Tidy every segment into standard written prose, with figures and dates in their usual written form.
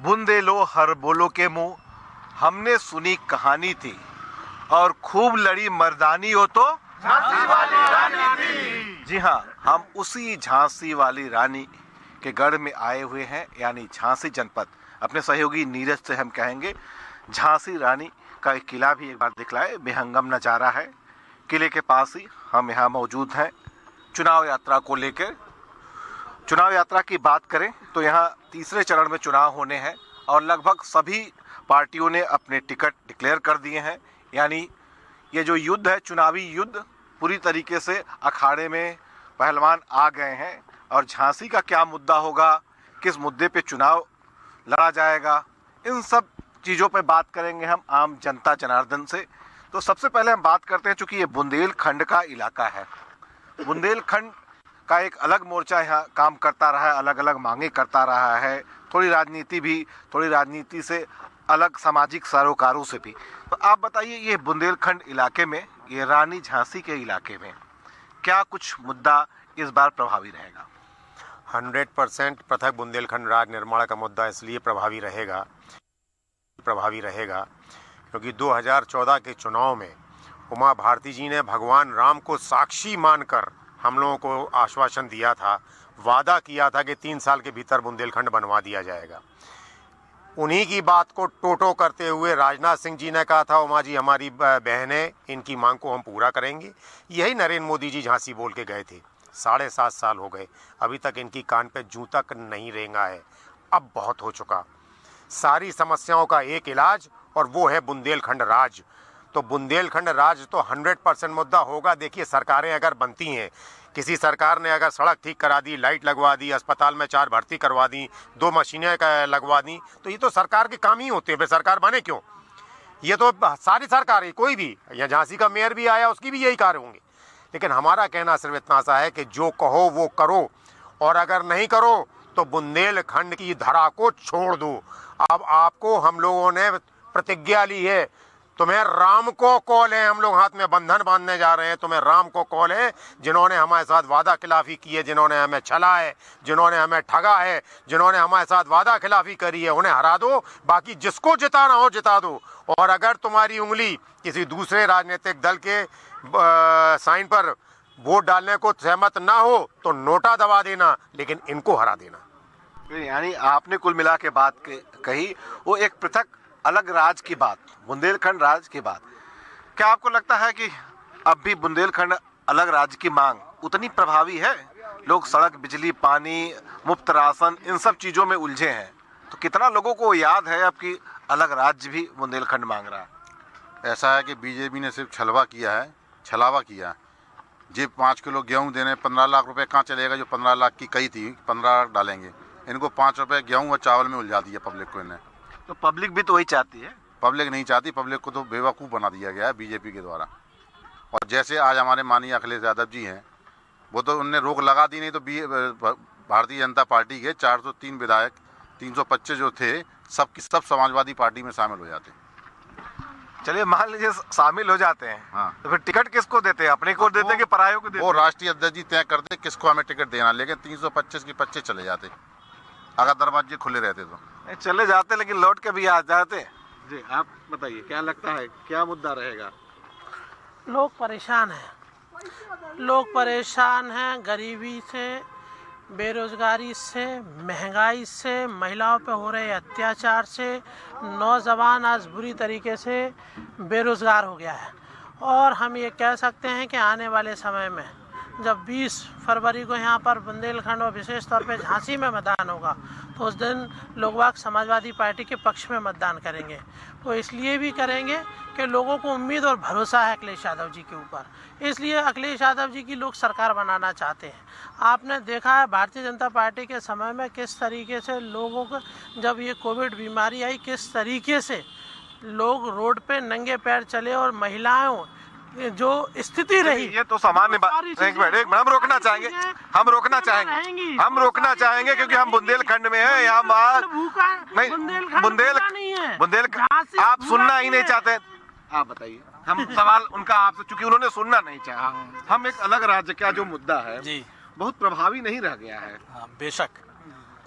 बूंदे लो हर बोलो के मुंह, हमने सुनी कहानी थी और खूब लड़ी मर्दानी हो तो झांसी वाली रानी थी। जी हाँ, हम उसी झांसी वाली रानी के गढ़ में आए हुए हैं, यानी झांसी जनपद। अपने सहयोगी नीरज से हम कहेंगे झांसी रानी का एक किला भी एक बार दिखलाए। बेहंगम नज़ारा है। किले के पास ही हम यहाँ मौजूद हैं चुनाव यात्रा को लेकर। चुनाव यात्रा की बात करें तो यहाँ तीसरे चरण में चुनाव होने हैं और लगभग सभी पार्टियों ने अपने टिकट डिक्लेयर कर दिए हैं। यानी ये जो युद्ध है, चुनावी युद्ध, पूरी तरीके से अखाड़े में पहलवान आ गए हैं। और झांसी का क्या मुद्दा होगा, किस मुद्दे पे चुनाव लड़ा जाएगा, इन सब चीज़ों पे बात करेंगे हम आम जनता जनार्दन से। तो सबसे पहले हम बात करते हैं, चूँकि ये बुंदेलखंड का इलाका है, बुंदेलखंड का एक अलग मोर्चा यहाँ काम करता रहा है, अलग अलग मांगे करता रहा है, थोड़ी राजनीति से अलग सामाजिक सरोकारों से भी। तो आप बताइए, ये बुंदेलखंड इलाके में, ये रानी झांसी के इलाके में क्या कुछ मुद्दा इस बार प्रभावी रहेगा? 100% पृथक बुंदेलखंड राज्य निर्माण का मुद्दा इसलिए प्रभावी रहेगा क्योंकि 2014 के चुनाव में उमा भारती जी ने भगवान राम को साक्षी मानकर हम लोगों को आश्वासन दिया था, वादा किया था कि 3 साल के भीतर बुंदेलखंड बनवा दिया जाएगा। उन्हीं की बात को टोटो करते हुए राजनाथ सिंह जी ने कहा था, उमा जी हमारी बहन है, इनकी मांग को हम पूरा करेंगे। यही नरेंद्र मोदी जी झांसी बोल के गए थे। 7.5 साल हो गए, अभी तक इनकी कान पे जूं तक नहीं रेंगा है। अब बहुत हो चुका। सारी समस्याओं का एक इलाज और वो है बुंदेलखंड राज। तो बुंदेलखंड राज तो 100% मुद्दा होगा। देखिए, सरकारें अगर बनती हैं, किसी सरकार ने अगर सड़क ठीक करा दी, लाइट लगवा दी, अस्पताल में 4 भर्ती करवा दी, 2 मशीनें लगवा दी, तो ये तो सरकार के काम ही होते हैं। फिर सरकार बने क्यों? ये तो सारी सरकार, कोई भी, या झांसी का मेयर भी आया, उसकी भी यही कार्य होंगे। लेकिन हमारा कहना सिर्फ इतना सा है कि जो कहो वो करो, और अगर नहीं करो तो बुंदेलखंड की धरा को छोड़ दो। अब आपको हम लोगों ने प्रतिज्ञा ली है, तुम्हें राम को कॉल है, हम लोग हाथ में बंधन बांधने जा रहे हैं, तुम्हें राम को कॉल है। जिन्होंने हमारे साथ वादा खिलाफी की है, जिन्होंने हमें छला है, जिन्होंने हमें ठगा है, जिन्होंने हमारे साथ वादा खिलाफी करी है, उन्हें हरा दो। बाकी जिसको जिताना हो जिता दो। और अगर तुम्हारी उंगली किसी दूसरे राजनीतिक दल के साइन पर वोट डालने को सहमत ना हो तो नोटा दबा देना, लेकिन इनको हरा देना। यानी आपने कुल मिला के बात कही, वो एक पृथक अलग राज की बात, बुंदेलखंड राज की बात। क्या आपको लगता है कि अब भी बुंदेलखंड अलग राज्य की मांग उतनी प्रभावी है? लोग सड़क, बिजली, पानी, मुफ्त राशन, इन सब चीज़ों में उलझे हैं। तो कितना लोगों को याद है अब कि अलग राज्य भी बुंदेलखंड मांग रहा है? ऐसा है कि बीजेपी ने सिर्फ छलावा किया है। जी 5 किलो गेहूँ देने 15 लाख रुपए कहाँ चलेगा? जो 15 लाख की कही थी, 15 लाख डालेंगे। इनको 5 रुपए गेहूँ और चावल में उलझा दिया पब्लिक को इन्हें। तो पब्लिक भी तो वही चाहती है। पब्लिक नहीं चाहती, पब्लिक को तो बेवकूफ़ बना दिया गया है बीजेपी के द्वारा। और जैसे आज हमारे माननीय अखिलेश यादव जी हैं, वो तो उनने रोक लगा दी, नहीं तो भारतीय जनता पार्टी के 403 विधायक, 325 जो थे, सब समाजवादी पार्टी में शामिल हो जाते। चलिए, मान लीजिए शामिल हो जाते हैं, हाँ, तो फिर टिकट किसको देते हैं? अपने को देते हैं कि परायों को देते हैं? वो राष्ट्रीय अध्यक्ष जी तय करते किसको हमें टिकट देना। लेकिन 325 की 25 चले जाते अगर दरवाजे खुले रहते तो। चले जाते, लेकिन लौट के भी आ जाते। जी, आप बताइए, क्या लगता है, क्या मुद्दा रहेगा? लोग परेशान हैं गरीबी से, बेरोजगारी से, महंगाई से, महिलाओं पे हो रहे अत्याचार से। नौजवान आज बुरी तरीके से बेरोजगार हो गया है। और हम ये कह सकते हैं कि आने वाले समय में जब 20 फरवरी को यहाँ पर बुंदेलखंड और विशेष तौर पे झांसी में मतदान होगा, तो उस दिन लोग बाग समाजवादी पार्टी के पक्ष में मतदान करेंगे। वो इसलिए भी करेंगे कि लोगों को उम्मीद और भरोसा है अखिलेश यादव जी के ऊपर। इसलिए अखिलेश यादव जी की लोग सरकार बनाना चाहते हैं। आपने देखा है भारतीय जनता पार्टी के समय में किस तरीके से लोगों को, जब ये कोविड बीमारी आई, किस तरीके से लोग रोड पे नंगे पैर चले और महिलाओं जो स्थिति रही। ये तो सामान्य बात। एक मिनट, हम रोकना चाहेंगे क्योंकि हम बुंदेलखंड में हैं। यहाँ बुंदेलखंड आप सुनना ही नहीं चाहते। आप बताइए, हम सवाल उनका आपसे, चूंकि उन्होंने सुनना नहीं चाहा। हम एक अलग राज्य का जो मुद्दा है जी, बहुत प्रभावी नहीं रह गया है। बेशक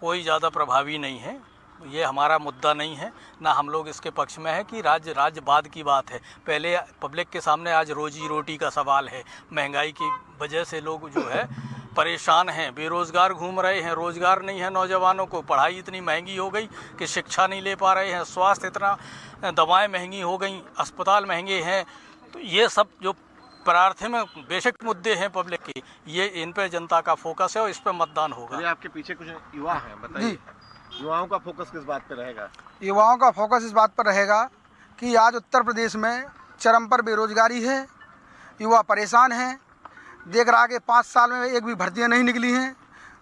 कोई ज़्यादा प्रभावी नहीं है। ये हमारा मुद्दा नहीं है, ना हम लोग इसके पक्ष में है कि राज्यवाद की बात है। पहले पब्लिक के सामने आज रोजी रोटी का सवाल है। महंगाई की वजह से लोग जो है परेशान हैं, बेरोज़गार घूम रहे हैं, रोज़गार नहीं है नौजवानों को, पढ़ाई इतनी महंगी हो गई कि शिक्षा नहीं ले पा रहे हैं, स्वास्थ्य इतना, दवाएं महंगी हो गई, अस्पताल महंगे हैं। तो ये सब जो प्राथमिक बेसिक मुद्दे हैं पब्लिक के, ये इन पर जनता का फोकस है और इस पर मतदान होगा। आपके पीछे कुछ युवा हैं, बताइए युवाओं का फोकस किस बात पे रहेगा? युवाओं का फोकस इस बात पर रहेगा कि आज उत्तर प्रदेश में चरम पर बेरोजगारी है, युवा परेशान हैं। देख रहा कि 5 साल में एक भी भर्तियां नहीं निकली हैं,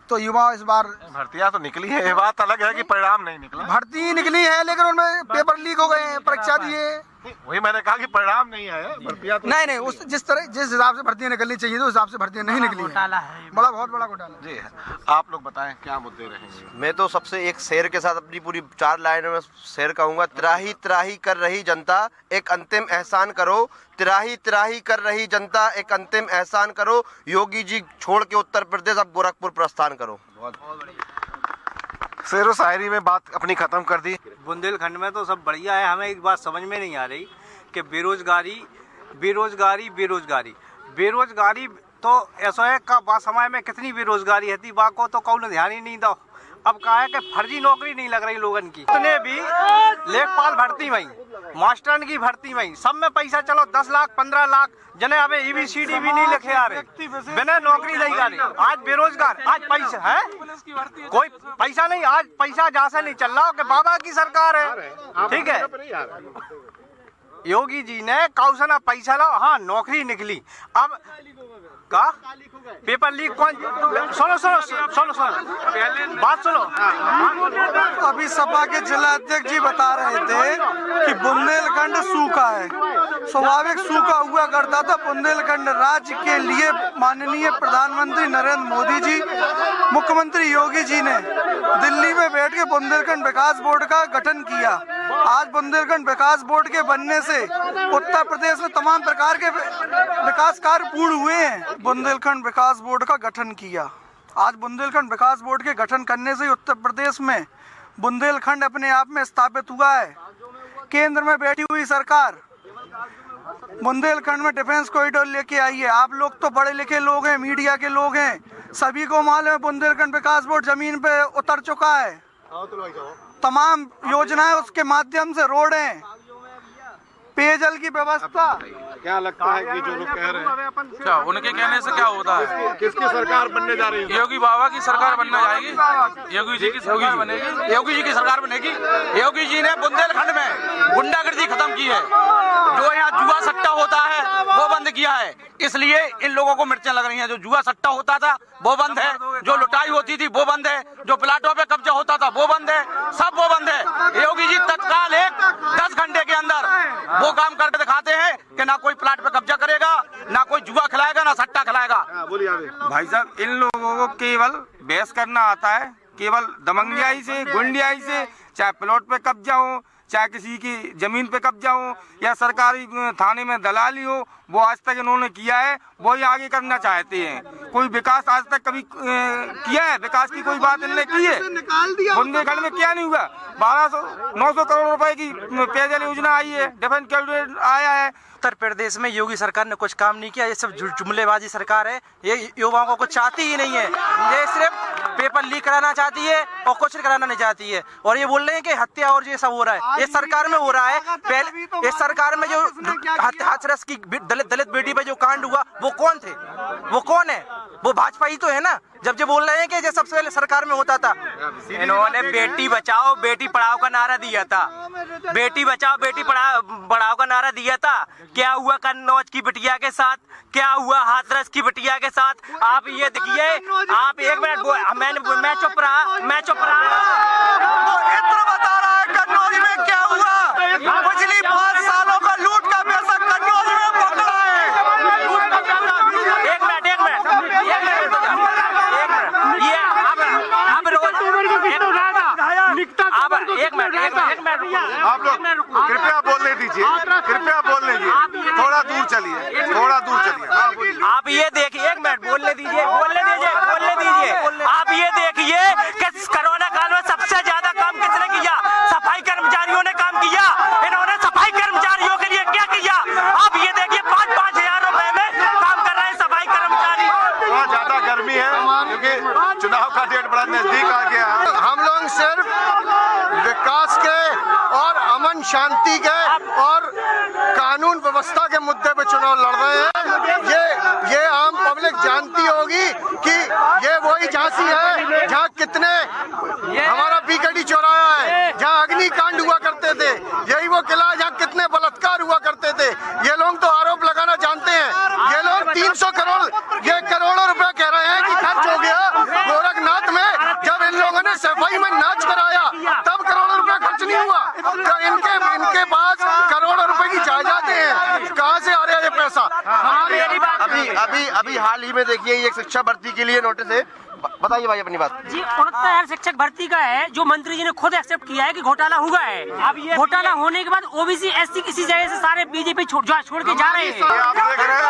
तो युवा इस बार भर्तियां तो निकली है, ये बात अलग है कि परिणाम नहीं निकला। भर्ती निकली है लेकिन उनमें पेपर लीक हो गए हैं, परीक्षा दिए, वही मैंने कहा कि परिणाम नहीं आया, भर्तियां तो नहीं उस जिस हिसाब से भर्तियां निकलनी चाहिए तो उस हिसाब से भर्तियां नहीं निकली घोटाला है, है, बहुत बड़ा घोटाला। जी आप लोग बताएं क्या मुद्दे रहेंगे? मैं तो सबसे एक शेर के साथ अपनी पूरी 4 लाइनों में शेर कहूँगा। त्राही त्राही कर रही जनता एक अंतिम एहसान करो, त्राही त्राही कर रही जनता एक अंतिम एहसान करो, योगी जी छोड़ के उत्तर प्रदेश अब गोरखपुर प्रस्थान करो। शेरो शायरी में बात अपनी खत्म कर दी। बुंदेलखंड में तो सब बढ़िया है। हमें एक बात समझ में नहीं आ रही कि बेरोजगारी बेरोजगारी बेरोजगारी बेरोजगारी तो ऐसा है का बा समय में कितनी बेरोजगारी है, बा को तो कौन ध्यान ही नहीं दो। अब कहा है कि फर्जी नौकरी नहीं लग रही लोगन की, इतने भी लेखपाल भर्ती वहीं, मास्टरन की भर्ती वहीं, सब में पैसा चलो 10 लाख 15 लाख जने अबे ABCD भी नहीं लिखे आ रहे, बिना नौकरी नहीं जा रही। आज बेरोजगार, आज पैसा है कोई पैसा नहीं, आज पैसा जहाँ से नहीं चल रहा कि बाबा की सरकार है, ठीक है। योगी जी ने कौशना पैसा लो, हाँ नौकरी निकली। अब का पेपर लीक कौन, सुनो सुनो सुनो सुनो बात सुनो। अभी सपा के जिला अध्यक्ष जी बता रहे थे कि बुंदेलखंड सूखा है, स्वाभाविक सूखा हुआ करता था। बुंदेलखंड राज्य के लिए माननीय प्रधानमंत्री नरेंद्र मोदी जी, मुख्यमंत्री योगी जी ने दिल्ली में बैठ के बुंदेलखंड विकास बोर्ड का गठन किया। आज बुंदेलखंड विकास बोर्ड के बनने से उत्तर प्रदेश में तमाम प्रकार के विकास कार्य पूर्ण हुए हैं। बुंदेलखंड विकास बोर्ड का गठन किया। आज बुंदेलखंड विकास बोर्ड के गठन करने से उत्तर प्रदेश में बुंदेलखंड अपने आप में स्थापित हुआ है। केंद्र में बैठी हुई सरकार बुंदेलखंड में डिफेंस कॉरिडोर लेके आई है। आप लोग तो बड़े लिखे लोग हैं, मीडिया के लोग हैं, सभी को मालूम है बुंदेलखंड विकास बोर्ड जमीन पे उतर चुका है। तमाम योजनाएं उसके माध्यम से, रोड हैं, पेयजल की व्यवस्था। क्या लगता है कि जो लोग कह रहे हैं क्या उनके कहने से क्या होता है? किसकी सरकार बनने जा रही है? योगी बाबा की सरकार बनने जाएगी, योगी जी की सरकार बनेगी, योगी जी की सरकार बनेगी। योगी जी ने बुंदेलखंड में गुंडागर्दी खत्म की है, जो यहाँ जुआ सट्टा होता है वो बंद किया है, इसलिए इन लोगों को मिर्चें लग रही हैं। जो जुआ सट्टा होता था वो बंद है, जो लुटाई होती थी वो बंद है, जो प्लाटों पे कब्जा होता था वो बंद है, सब वो बंद है। योगी जी तत्काल 10 घंटे के अंदर वो काम करके दिखाते हैं कि ना कोई प्लाट पे कब्जा करेगा, ना कोई जुआ खिलाएगा, ना सट्टा खिलाएगा। भाई साहब इन लोगों को केवल बहस करना आता है, केवल दमंगियाई से, गुंडियाई से, चाहे प्लॉट पे कब्जा हो, चाहे किसी की जमीन पे कब्जा हो या सरकारी थाने में दलाली हो, वो आज तक इन्होंने किया है, वही आगे करना चाहते हैं। कोई विकास आज तक कभी किया है? विकास की कोई बात इन्होंने की है? बुंदेलखंड में क्या नहीं हुआ? 900 करोड़ रुपए की पेयजल योजना आई है, डिफेंस कॉरिडोर आया है। उत्तर प्रदेश में योगी सरकार ने कुछ काम नहीं किया, ये सब जुमलेबाजी सरकार है। ये युवाओं को कुछ चाहती ही नहीं है, ये सिर्फ पेपर लीक कराना चाहती है और कुछ कराना नहीं चाहती है। और ये बोल रहे हैं कि हत्या और ये सब हो रहा है, ये सरकार में हो रहा है। पहले इस सरकार में जो हाथरस की दलित बेटी पे जो कांड हुआ वो कौन थे, वो कौन है? वो भाजपा ही तो है ना। जब जो बोल रहे हैं कि जो सबसे पहले सरकार में होता था, इन्होंने बेटी बचाओ बेटी पढ़ाओ का नारा दिया था, बेटी बचाओ बेटी पढ़ाओ का नारा दिया था। क्या हुआ कन्नौज की बिटिया के साथ, क्या हुआ हाथरस की बिटिया के साथ? आप ये देखिए, आप एक मिनट, मैं चुप रहा। बता रहा है कन्नौज में क्या हुआ, पिछली 5 सालों का लूट का पैसा कन्नौज में पकड़ा है। एक मिनट ये अब रोज आप लोग कृपया बोलने दीजिए, थोड़ा दूर चलिए। आप ये देखिए, एक मिनट बोलने दीजिए। आप ये देखिए कि कोरोना काल में सबसे ज्यादा काम किसने किया? अमन शांति के और कानून व्यवस्था के मुद्दे पे चुनाव लड़ रहे हैं। ये आम पब्लिक जानती होगी कि ये वही झांसी है जहाँ कितने हमारा बीकेडी चौराहा है, जहाँ अग्निकांड हुआ करते थे, यही वो किला है जहाँ कितने बलात्कार हुआ करते थे। ये लोग तो आरोप लगाना जानते हैं। ये लोग 300 करोड़, ये करोड़ों रुपए कह रहे हैं कि खर्च हो गया गोरखनाथ में। जब इन लोगों ने सफाई में नाच कराया तब करोड़ों रुपए खर्च नहीं हुआ। तो इनके पास करोड़ों रुपए की जायदादें हैं, कहाँ से आ रहा है ये पैसा? अभी हाल ही में देखिए ये शिक्षा भर्ती के लिए नोटिस है। बताइए भाई अपनी बात। जी 69,000 शिक्षक भर्ती का है, जो मंत्री जी ने खुद एक्सेप्ट किया है कि घोटाला हुआ है। अब ये घोटाला होने के बाद ओबीसी एससी किसी जगह से सारे बीजेपी छोड़ के जा रहे हैं। आप देख रहे हैं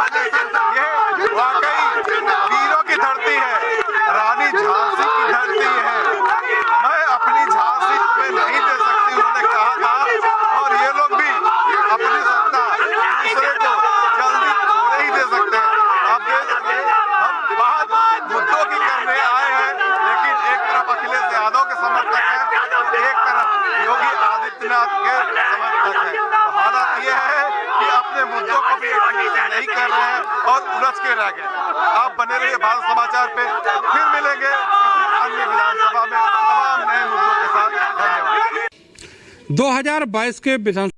ये वाकई वीरों की धरती है, रानी झांसी की धरती है। मैं अपनी झांसी में नहीं दे सकती, उन्होंने कहा था, और ये लोग भी अपनी सत्ता दूसरे को जल्दी थोड़े ही दे सकते हैं। आप देख सकते हैं हम बात मुद्दों की करने आए हैं, लेकिन एक तरफ अखिलेश यादव के समर्थक हैं, एक तरफ योगी आदित्यनाथ के समर्थक हैं। तो हालत ये है कि अपने मुद्दों को भी नहीं कर रहे हैं और उलझ के रह गए। आप बने रहिए भारत समाचार पे, फिर मिलेंगे किसी अन्य विधानसभा में तमाम नए मुद्दों के साथ। धन्यवाद। 2022 के विधान